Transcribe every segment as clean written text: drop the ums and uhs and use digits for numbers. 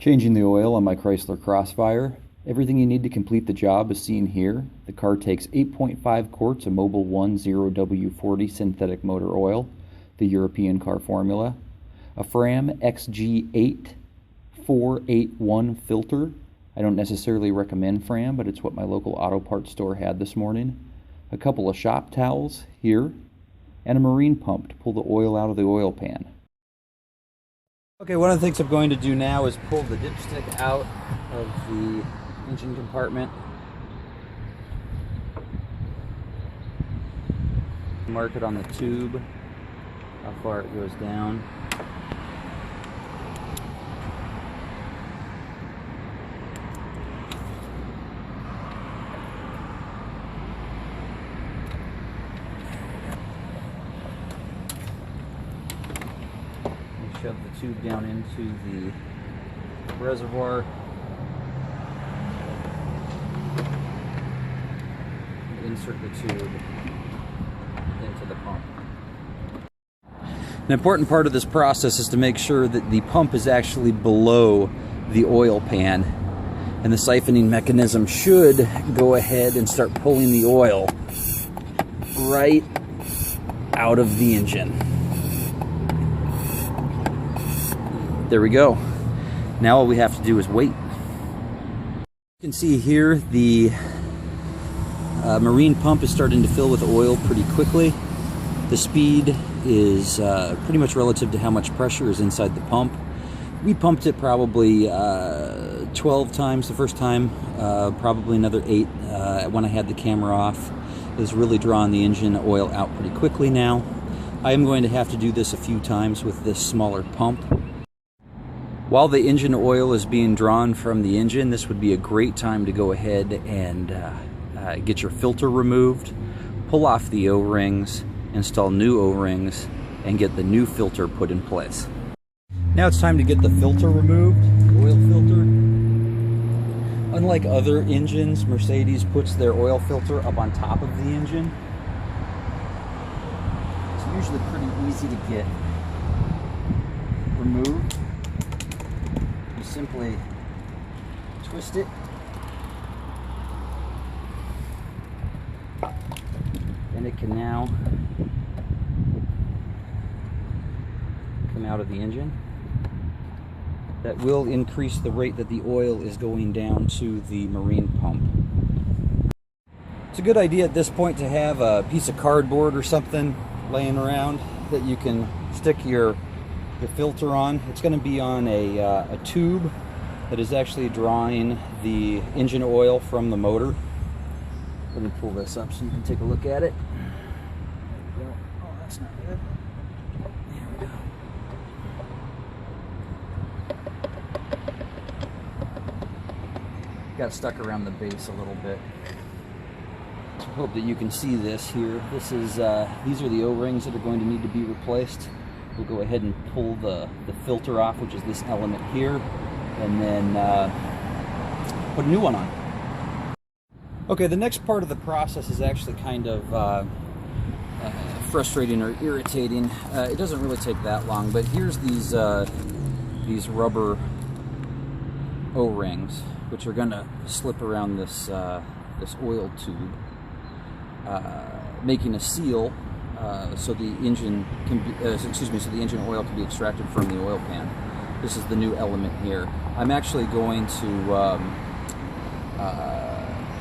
Changing the oil on my Chrysler Crossfire. Everything you need to complete the job is seen here. The car takes 8.5 quarts of Mobil 1 0W40 synthetic motor oil, the European car formula, a Fram XG8 481 filter. I don't necessarily recommend Fram, but it's what my local auto parts store had this morning. A couple of shop towels here, and a marine pump to pull the oil out of the oil pan. Okay, one of the things I'm going to do now is pull the dipstick out of the engine compartment. Mark it on the tube, how far it goes down. Shove the tube down into the reservoir. Insert the tube into the pump. An important part of this process is to make sure that the pump is actually below the oil pan, and the siphoning mechanism should go ahead and start pulling the oil right out of the engine. There we go. Now all we have to do is wait. You can see here the marine pump is starting to fill with oil pretty quickly. The speed is pretty much relative to how much pressure is inside the pump. We pumped it probably 12 times the first time, probably another 8 when I had the camera off. It was really drawing the engine oil out pretty quickly now. I am going to have to do this a few times with this smaller pump. While the engine oil is being drawn from the engine, this would be a great time to go ahead and get your filter removed, pull off the O-rings, install new O-rings, and get the new filter put in place. Now it's time to get the filter removed, the oil filter. Unlike other engines, Mercedes puts their oil filter up on top of the engine. It's usually pretty easy to get removed. Simply twist it and it can now come out of the engine. That will increase the rate that the oil is going down to the marine pump. It's a good idea at this point to have a piece of cardboard or something laying around that you can stick your filter on. It's going to be on a tube that is actually drawing the engine oil from the motor. Let me pull this up so you can take a look at it. There we go. Oh, that's not good. There we go. Got stuck around the base a little bit. I hope that you can see this here. This is these are the O-rings that are going to need to be replaced. We'll go ahead and pull the filter off, which is this element here, and then put a new one on. Okay, the next part of the process is actually kind of frustrating or irritating. It doesn't really take that long, but here's these rubber O-rings, which are going to slip around this this oil tube, making a seal. So the engine can be, so the engine oil can be extracted from the oil pan. This is the new element here. I'm actually going to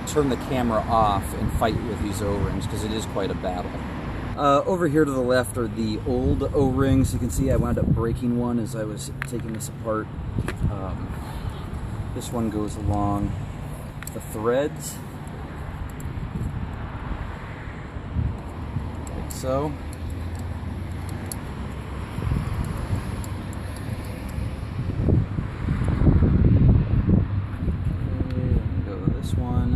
turn the camera off and fight with these O-rings because it is quite a battle. Over here to the left are the old O-rings. You can see I wound up breaking one as I was taking this apart. This one goes along the threads. So, go to this one.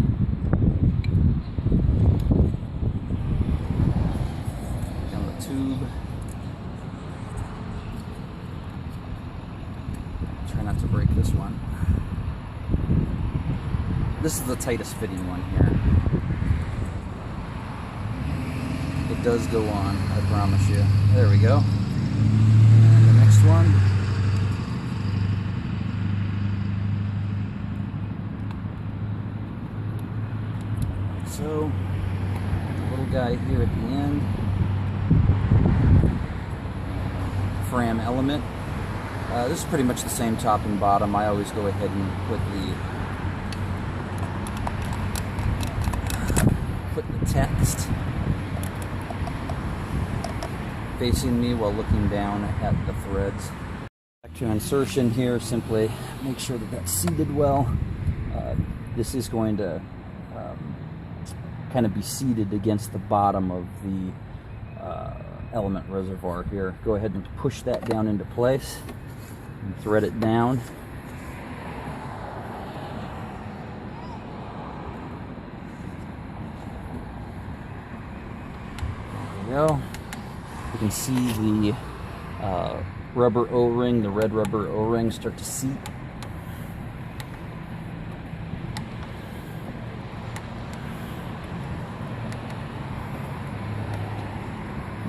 Down the tube. Try not to break this one. This is the tightest fitting one here. It does go on, I promise you. There we go. And the next one. so. Little guy here at the end. Fram element. This is pretty much the same top and bottom. I always go ahead and put the text facing me while looking down at the threads. Back to insertion here, simply make sure that that's seated well. This is going to kind of be seated against the bottom of the element reservoir here. Go ahead and push that down into place and thread it down. There we go. You can see the rubber O-ring, the red rubber O-ring start to seat.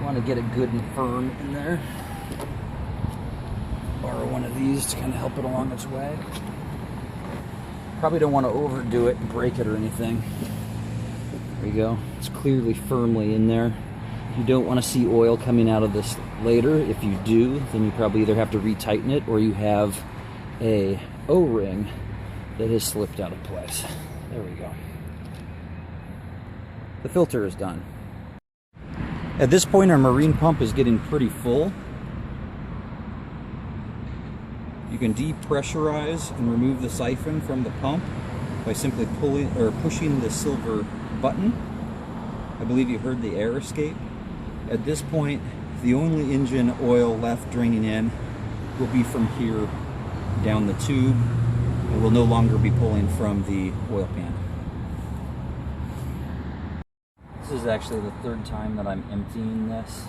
Want to get it good and firm in there. Borrow one of these to kind of help it along its way. Probably don't want to overdo it and break it or anything. There you go. It's clearly firmly in there. You don't want to see oil coming out of this later. If you do, then you probably either have to retighten it or you have a O-ring that has slipped out of place. There we go. The filter is done. At this point, our marine pump is getting pretty full. You can depressurize and remove the siphon from the pump by simply pulling or pushing the silver button. I believe you heard the air escape. At this point, the only engine oil left draining in will be from here down the tube, and will no longer be pulling from the oil pan. This is actually the third time that I'm emptying this.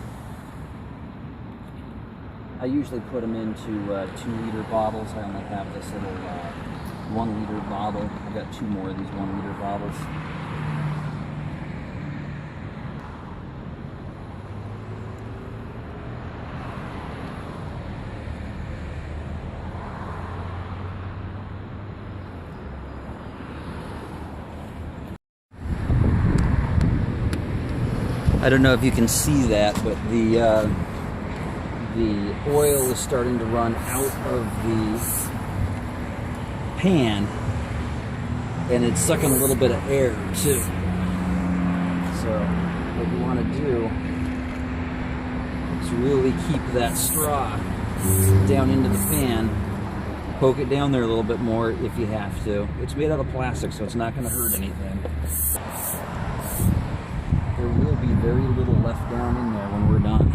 I usually put them into 2-liter bottles. I only have this little 1-liter bottle. I've got 2 more of these 1-liter bottles. I don't know if you can see that, but the oil is starting to run out of the pan, and it's sucking a little bit of air too. So what you want to do is really keep that straw down into the pan. Poke it down there a little bit more if you have to. It's made out of plastic, so it's not going to hurt anything. There will be very little left down in there when we're done.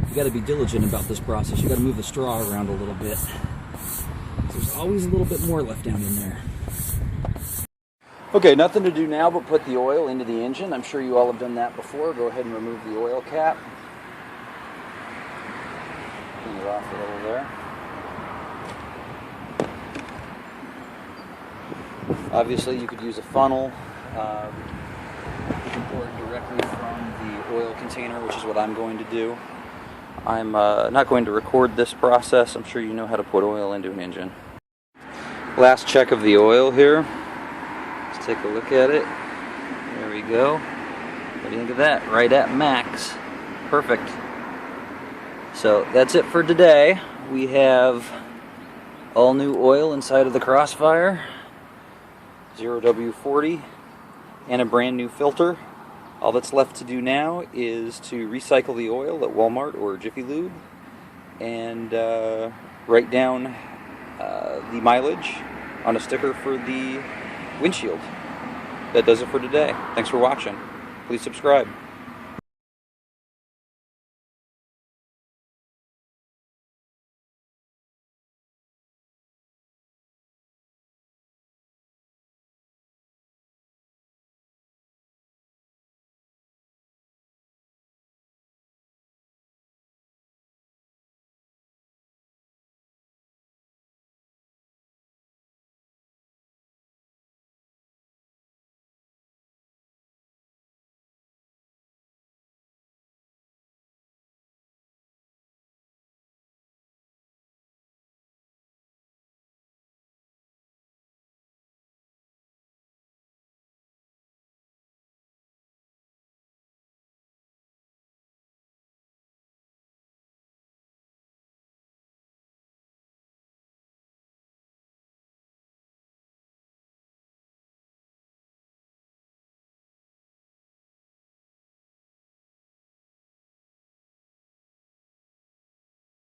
You got to be diligent about this process. You got to move the straw around a little bit. There's always a little bit more left down in there. Okay, nothing to do now but put the oil into the engine. I'm sure you all have done that before. Go ahead and remove the oil cap. Clean it off a little there. Obviously, you could use a funnel. You can pour it directly from the oil container, which is what I'm going to do. I'm not going to record this process. I'm sure you know how to put oil into an engine. Last check of the oil here. Let's take a look at it. There we go. What do you think of that? Right at max. Perfect. So that's it for today. We have all new oil inside of the Crossfire. 0W40 and a brand new filter. All that's left to do now is to recycle the oil at Walmart or Jiffy Lube and write down the mileage on a sticker for the windshield. That does it for today. Thanks for watching. Please subscribe.